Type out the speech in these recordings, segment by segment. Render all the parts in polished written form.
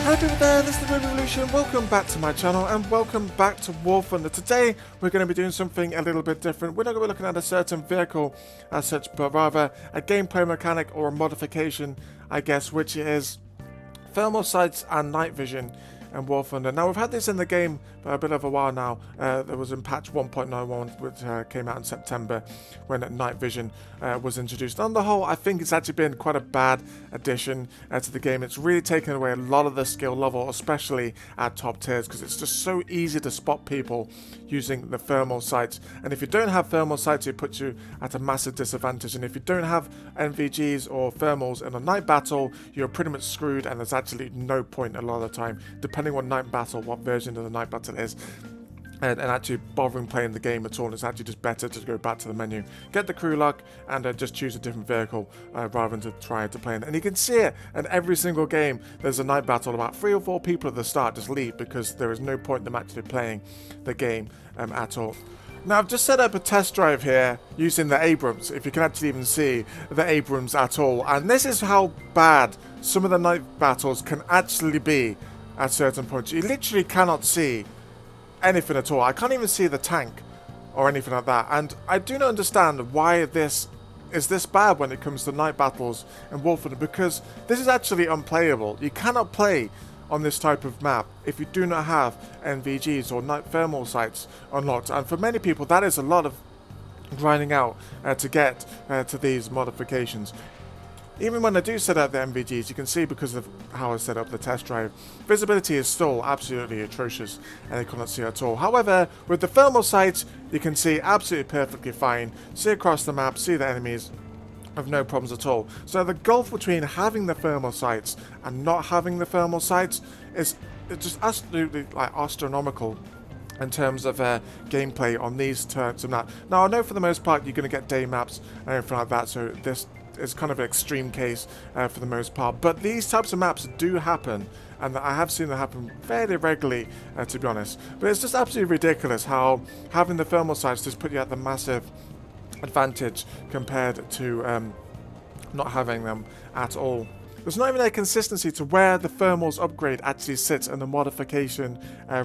Hello people there, this is the Red Revolution. Welcome back to my channel and welcome back to War Thunder. Today we're going to be doing something a little bit different. We're not going to be looking at a certain vehicle as such, but rather a gameplay mechanic or a modification, I guess, which is thermal sights and night vision and War Thunder. Now we've had this in the game for a bit of a while now. There was in patch 1.91 which came out in September when night vision was introduced. On the whole, I think it's actually been quite a bad addition to the game. It's really taken away a lot of the skill level, especially at top tiers, because it's just so easy to spot people using the thermal sights. And if you don't have thermal sights, it puts you at a massive disadvantage. And if you don't have NVGs or thermals in a night battle, you're pretty much screwed, and there's actually no point a lot of the time, depending on night battle, what version of the night battle is, and actually bothering playing the game at all. It's actually just better to go back to the menu, get the crew lock, and just choose a different vehicle rather than to try to play. And you can see it in every single game. There's a night battle, about 3 or 4 people at the start just leave because there is no point in them actually playing the game at all. Now I've just set up a test drive here using the Abrams, if you can actually even see the Abrams at all, and this is how bad some of the night battles can actually be at certain points. You literally cannot see anything at all. I can't even see the tank or anything like that, and I do not understand why this is this bad when it comes to night battles in War Thunder, because this is actually unplayable. You cannot play on this type of map if you do not have NVGs or night thermal sights unlocked, and for many people that is a lot of grinding out to get to these modifications. Even when I do set up the NVGs, you can see, because of how I set up the test drive, visibility is still absolutely atrocious and you cannot see at all. However, with the thermal sights, you can see absolutely perfectly fine, see across the map, see the enemies, have no problems at all. So the gulf between having the thermal sights and not having the thermal sights is just absolutely like astronomical in terms of gameplay on these terms of map. Now I know for the most part you're going to get day maps and everything like that, so this is kind of an extreme case for the most part, but these types of maps do happen, and I have seen them happen fairly regularly, to be honest. But it's just absolutely ridiculous how having the thermal sights just put you at the massive advantage compared to not having them at all. There's not even a consistency to where the thermals upgrade actually sits in the modification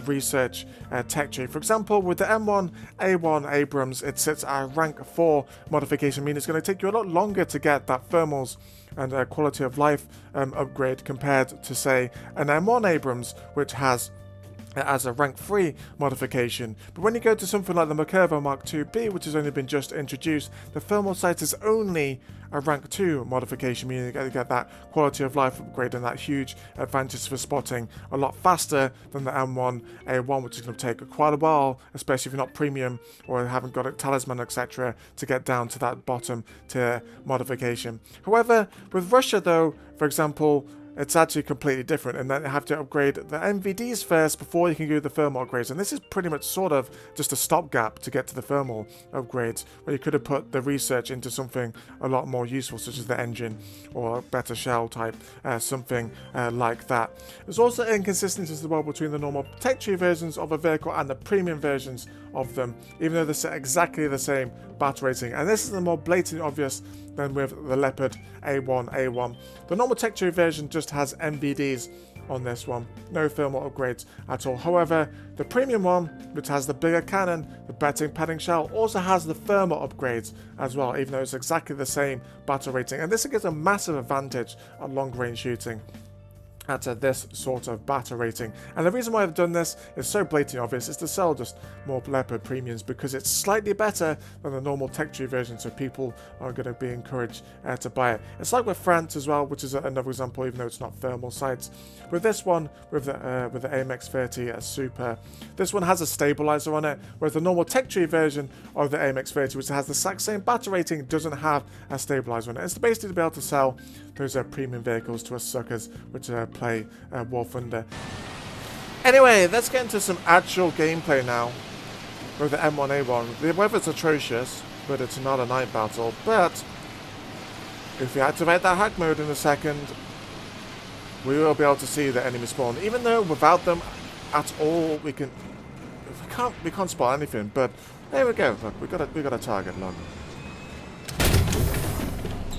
research tech tree. For example, with the M1A1 Abrams, it sits at rank 4 modification, meaning it's going to take you a lot longer to get that thermals and quality of life upgrade compared to, say, an M1 Abrams, which has as a rank 3 modification. But when you go to something like the McCurva Mark IIB, which has only been just introduced, the thermal sight is only a rank 2 modification, meaning you get that quality of life upgrade and that huge advantage for spotting a lot faster than the M1A1, which is going to take quite a while, especially if you're not premium or haven't got a talisman, etc., to get down to that bottom tier modification. However, with Russia though, for example, it's actually completely different, and then you have to upgrade the NVDs first before you can do the thermal upgrades. And this is pretty much sort of just a stopgap to get to the thermal upgrades, where you could have put the research into something a lot more useful, such as the engine or a better shell type, something like that. There's also inconsistencies as well between the normal tech tree versions of a vehicle and the premium versions of them, even though they're set exactly the same battle rating. And this is the more blatantly obvious than with the Leopard A1. The normal tech tree version just has NVDs on this one, no thermal upgrades at all. However, the premium one, which has the bigger cannon, the better padding shell, also has the thermal upgrades as well, even though it's exactly the same battle rating. And this gives a massive advantage on long range shooting at this sort of battle rating. And the reason why I've done this is so blatantly obvious, is to sell just more Leopard premiums, because it's slightly better than the normal tech tree version, so people are going to be encouraged to buy it. It's like with France as well, which is another example, even though it's not thermal sights. With this one, with the AMX30 Super, this one has a stabilizer on it, whereas the normal tech tree version of the AMX30, which has the exact same battle rating, doesn't have a stabilizer on it. It's basically to be able to sell those premium vehicles to us suckers which play War Thunder. Anyway, let's get into some actual gameplay now with the M1A1. The weather's atrocious, but it's not a night battle. But if we activate that hack mode in a second, we will be able to see the enemy spawn. Even though without them at all, we can't spot anything. But there we go. Look, we got a target. Look.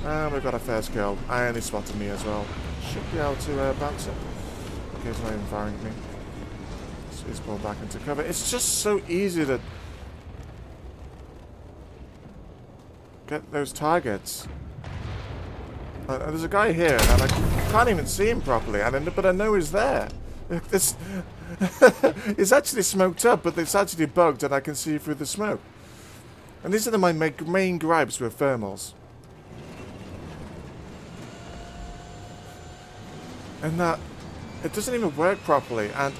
And we've got a first kill. I only spotted me as well. Should be able to bounce it. Okay, it's not even firing at me. So he's pulled back into cover. It's just so easy to get those targets. There's a guy here, and I can't even see him properly, but I know he's there. It's actually smoked up, but it's actually bugged, and I can see through the smoke. And these are my main gripes with thermals. And that it doesn't even work properly, and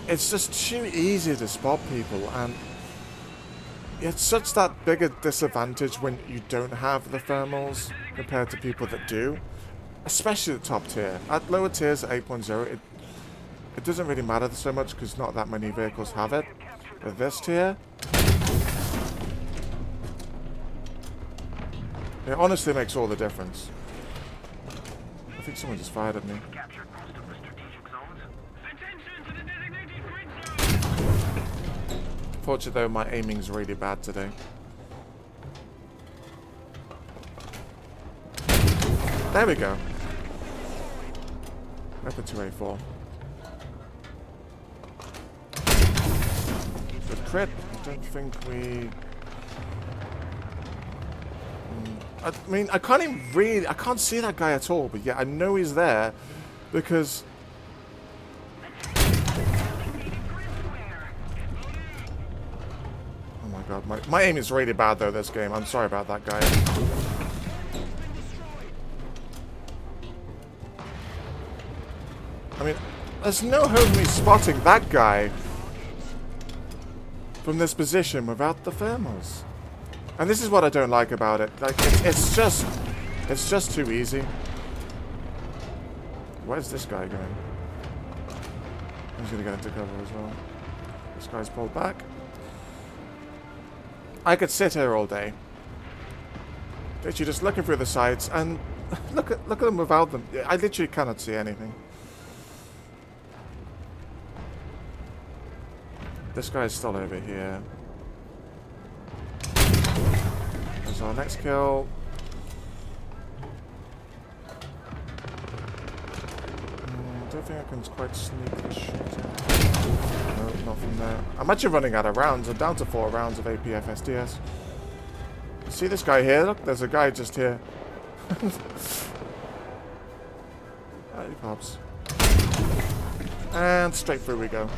it's just too easy to spot people, and it's such that bigger disadvantage when you don't have the thermals compared to people that do, especially the top tier. At lower tiers, at 8.0, it doesn't really matter so much because not that many vehicles have it. But this tier, it honestly makes all the difference. I think someone just fired at me. Fortunately though, my aiming's really bad today. There we go. Leopard 2A4. The crit, I don't think we... I mean, I can't even really... I can't see that guy at all, but yeah, I know he's there because... Oh my god, my aim is really bad though this game. I'm sorry about that guy. I mean, there's no hope of me spotting that guy from this position without the thermals. And this is what I don't like about it. Like, it's just too easy. Where's this guy going? He's gonna get into cover as well. This guy's pulled back. I could sit here all day. Literally just looking through the sides and look at them without them. I literally cannot see anything. This guy's still over here. There's our next kill. I don't think I can quite sneak this shot in. No, not from there. I'm actually running out of rounds. I'm down to 4 rounds of APF SDS. See this guy here? Look, there's a guy just here. There he pops. And straight through we go.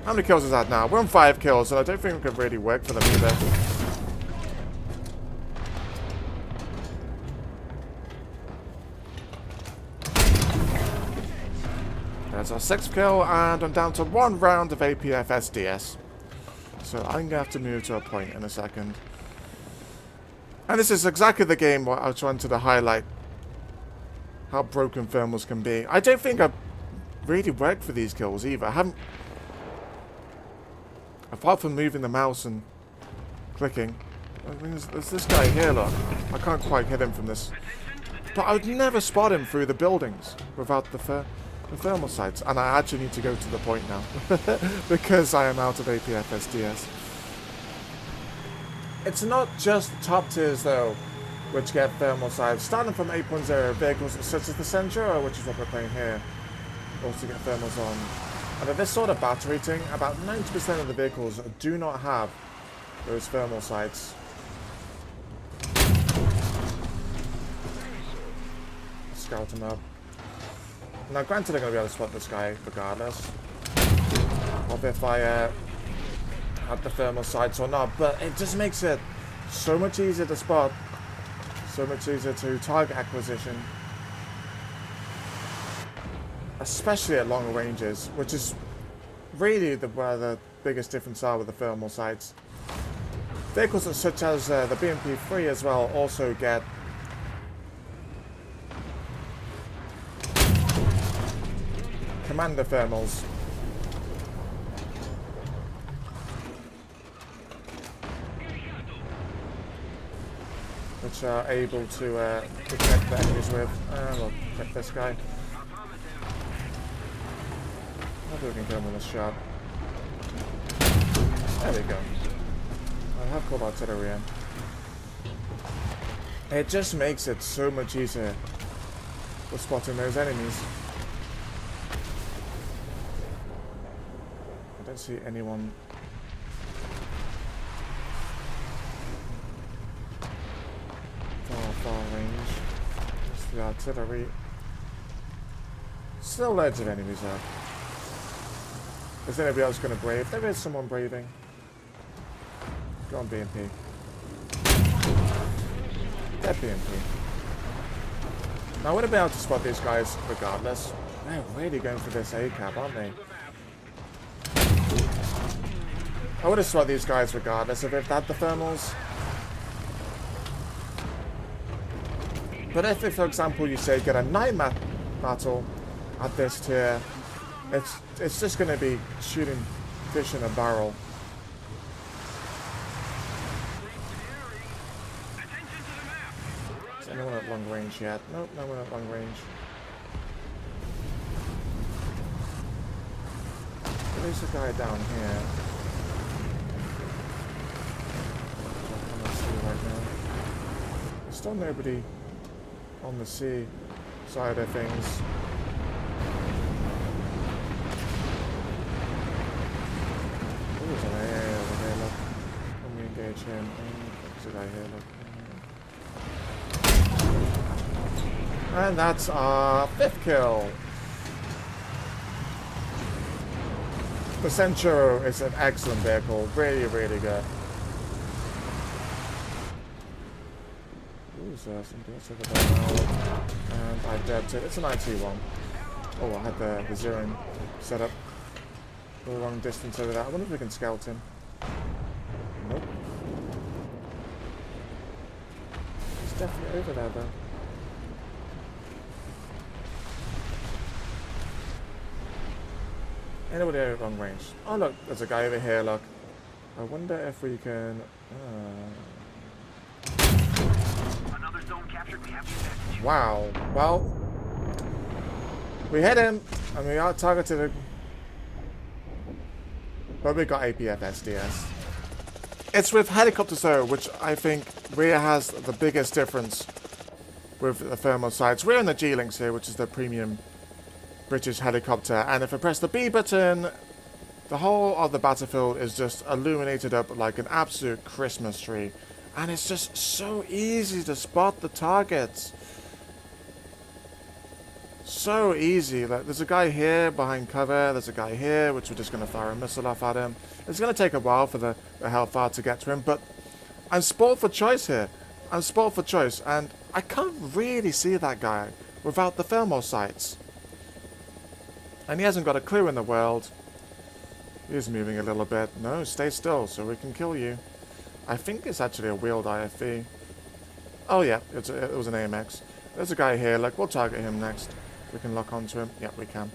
How many kills is that now? We're on 5 kills, and I don't think we could really work for them either. There's our 6th kill, and I'm down to 1 round of APF SDS. So I'm going to have to move to a point in a second. And this is exactly the game where I was trying to highlight how broken thermals can be. I don't think I've really worked for these kills either. I haven't... Apart from moving the mouse and clicking. I mean, there's this guy here, look. I can't quite hit him from this. But I would never spot him through the buildings without the thermal sights. And I actually need to go to the point now. Because I am out of APF SDS. It's not just the top tiers, though, which get thermal sights. Starting from 8.0, vehicles such as the Centura, which is what we're playing here, also get thermals on. And at this sort of battery rating, about 90% of the vehicles do not have those thermal sights. Scout him up. Now, granted, I'm going to be able to spot this guy regardless of if I have the thermal sights or not, but it just makes it so much easier to spot, so much easier to target acquisition. Especially at longer ranges, which is really where the biggest difference are with the thermal sights. Vehicles such as the BMP-3 as well also get commander thermals. Which are able to detect the enemies with. We'll check this guy. Maybe we can kill him with a shot. There we go. I have called artillery in. It just makes it so much easier for spotting those enemies. I don't see anyone. Far range. Just the artillery. Still loads of enemies there. Is anybody else going to brave? There is someone braving. Go on, BMP. Dead BMP. Now I would have been able to spot these guys regardless. They're really going for this ACAB, aren't they? I would have spotted these guys regardless if they've had the thermals. But if, for example, you say get a night battle at this tier, it's just going to be shooting fish in a barrel. Is anyone at long range yet? Nope, no one at long range. There's a guy down here. I cannot see right now. There's still nobody on the sea side of things. Oh, there's an AA over here, look. When we engage him. There's a guy here, look. And that's our 5th kill. The Centuro is an excellent vehicle. Really, really good. Ooh, so something else over there now. And I dabbed it. It's an IT1. Oh, I had the zeroing set up for the wrong distance over there. I wonder if we can scout him. Nope. He's definitely over there, though. Anybody at long range? Oh look, there's a guy over here, look. I wonder if we can... Another zone captured. We have the advantage. Wow. Well, we hit him, and we are targeted him. But we got APF SDS. It's with helicopters though, which I think really has the biggest difference with the thermal sights. We're in the G-Lynx here, which is the premium British helicopter, and if I press the B button, the whole of the battlefield is just illuminated up like an absolute Christmas tree, and it's just so easy to spot the targets. So easy. Like, there's a guy here behind cover, there's a guy here, which we're just going to fire a missile off at him. It's going to take a while for the Hellfire to get to him, but I'm spoiled for choice here. I'm spoiled for choice, and I can't really see that guy without the thermal sights. And he hasn't got a clue in the world. He's moving a little bit. No, stay still so we can kill you. I think it's actually a wheeled IFV. Oh yeah, it was an AMX. There's a guy here. Look, we'll target him next. We can lock onto him. Yep, we can.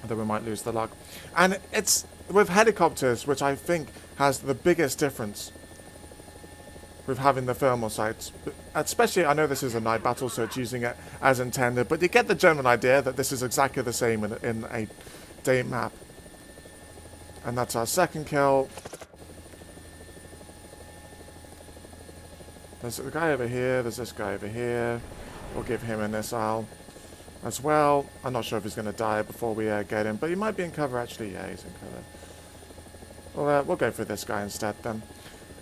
Though we might lose the lock. And it's with helicopters, which I think has the biggest difference with having the thermal sights. Especially, I know this is a night battle, so it's using it as intended, but you get the general idea that this is exactly the same in a day map. And that's our 2nd kill. There's a guy over here, there's this guy over here. We'll give him a missile as well. I'm not sure if he's going to die before we get him, but he might be in cover actually. Yeah, he's in cover. Well, we'll go for this guy instead then.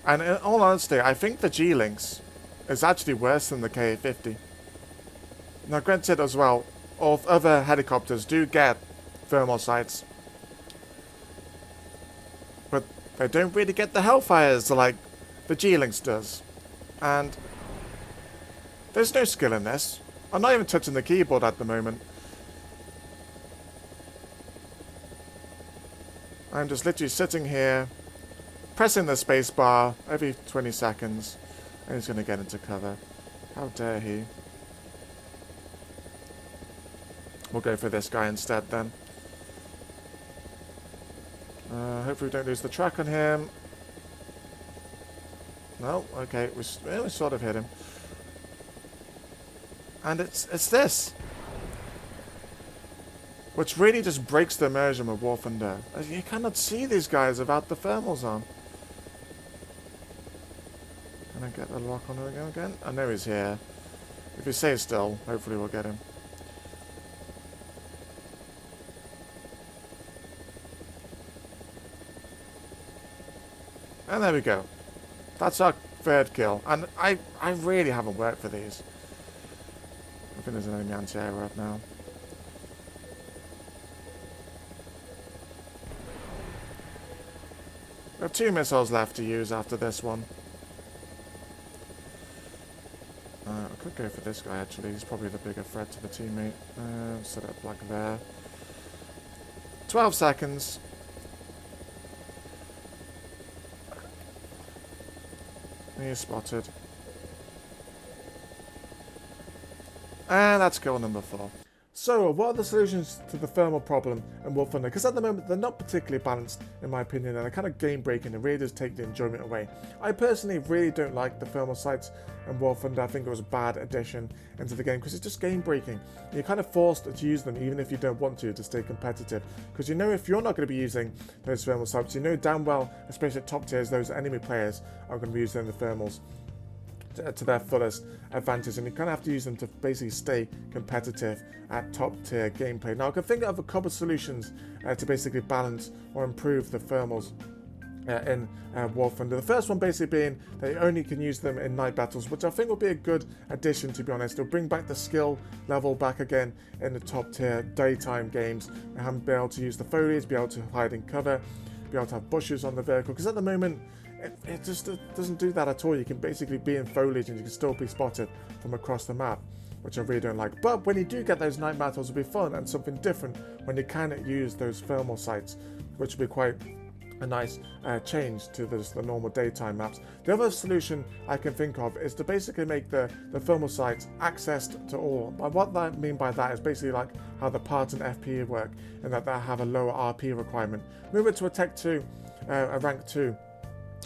And in all honesty, I think the G-Lynx is actually worse than the Ka-50. Now, granted as well, all other helicopters do get thermal sights, but they don't really get the Hellfires like the G-Lynx does. And there's no skill in this. I'm not even touching the keyboard at the moment. I'm just literally sitting here, pressing the space bar every 20 seconds, and he's going to get into cover. How dare he? We'll go for this guy instead then. Hopefully we don't lose the track on him. No, okay, we sort of hit him. And it's this, which really just breaks the immersion with War Thunder. You cannot see these guys without the thermals on. Can I get the lock on him again? I know he's here. If he stays still, hopefully we'll get him. And there we go. That's our third kill. And I really haven't worked for these. I think there's an enemy anti-air up now. We have 2 missiles left to use after this one. I could go for this guy actually. He's probably the bigger threat to the teammate. Set it up like there. 12 seconds. He's spotted. And that's kill number 4. So, what are the solutions to the thermal problem in War Thunder? Because at the moment, they're not particularly balanced, in my opinion, and they're kind of game-breaking and really does take the enjoyment away. I personally really don't like the thermal sights in War Thunder. I think it was a bad addition into the game because it's just game-breaking. You're kind of forced to use them, even if you don't want to stay competitive. Because you know if you're not going to be using those thermal sights, you know damn well, especially at top tiers, those enemy players are going to be using the thermals to their fullest advantage, and you kind of have to use them to basically stay competitive at top tier gameplay. Now I can think of a couple of solutions to basically balance or improve the thermals in War Thunder. The first one basically being that you only can use them in night battles, which I think will be a good addition, to be honest. It'll bring back the skill level back again in the top tier daytime games, and be able to use the foliage, be able to hide in cover, be able to have bushes on the vehicle, because at the moment it just doesn't do that at all. You can basically be in foliage and you can still be spotted from across the map, which I really don't like. But when you do get those night battles, it'll be fun and something different when you can use those thermal sights, which will be quite a nice change to the normal daytime maps. The other solution I can think of is to basically make the thermal sights accessed to all. But what I mean by that is basically like how the parts and FP work, and that they have a lower RP requirement. Move it to a Tech 2, a Rank 2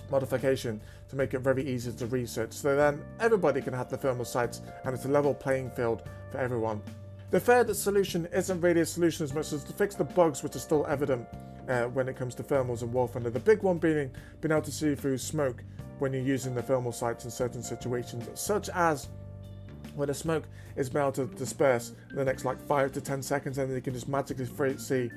modification to make it very easy to research, so then everybody can have the thermal sights and it's a level playing field for everyone. The third solution isn't really a solution as much as to fix the bugs which are still evident when it comes to thermals and War Thunder. The big one being able to see through smoke when you're using the thermal sights in certain situations, such as when the smoke is able to disperse in the next like 5 to 10 seconds, and then you can just magically see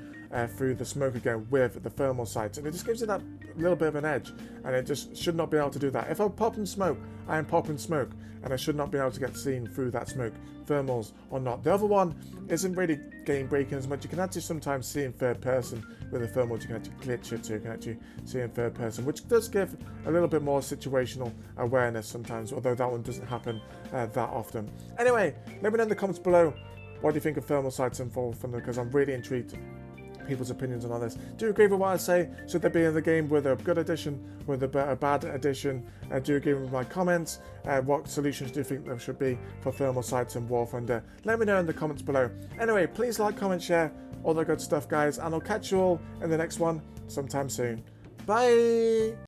through the smoke again with the thermal sights, and it just gives you that little bit of an edge, and it just should not be able to do that. If I'm popping smoke, I am popping smoke, and I should not be able to get seen through that smoke, thermals or not. The other one isn't really game breaking as much. You can actually sometimes see in third person with the thermals. You can actually glitch it, so you can actually see in third person, which does give a little bit more situational awareness sometimes, although that one doesn't happen that often. Anyway, let me know in the comments below what do you think of thermal sights in War Thunder, because I'm really intrigued people's opinions on all this. Do you agree with what I say? Should they be in the game with a good addition, with a bad addition? Do you agree with my comments? What solutions do you think there should be for thermal sights in War Thunder? Let me know in the comments below. Anyway, please like, comment, share, all the good stuff, guys, and I'll catch you all in the next one sometime soon. Bye!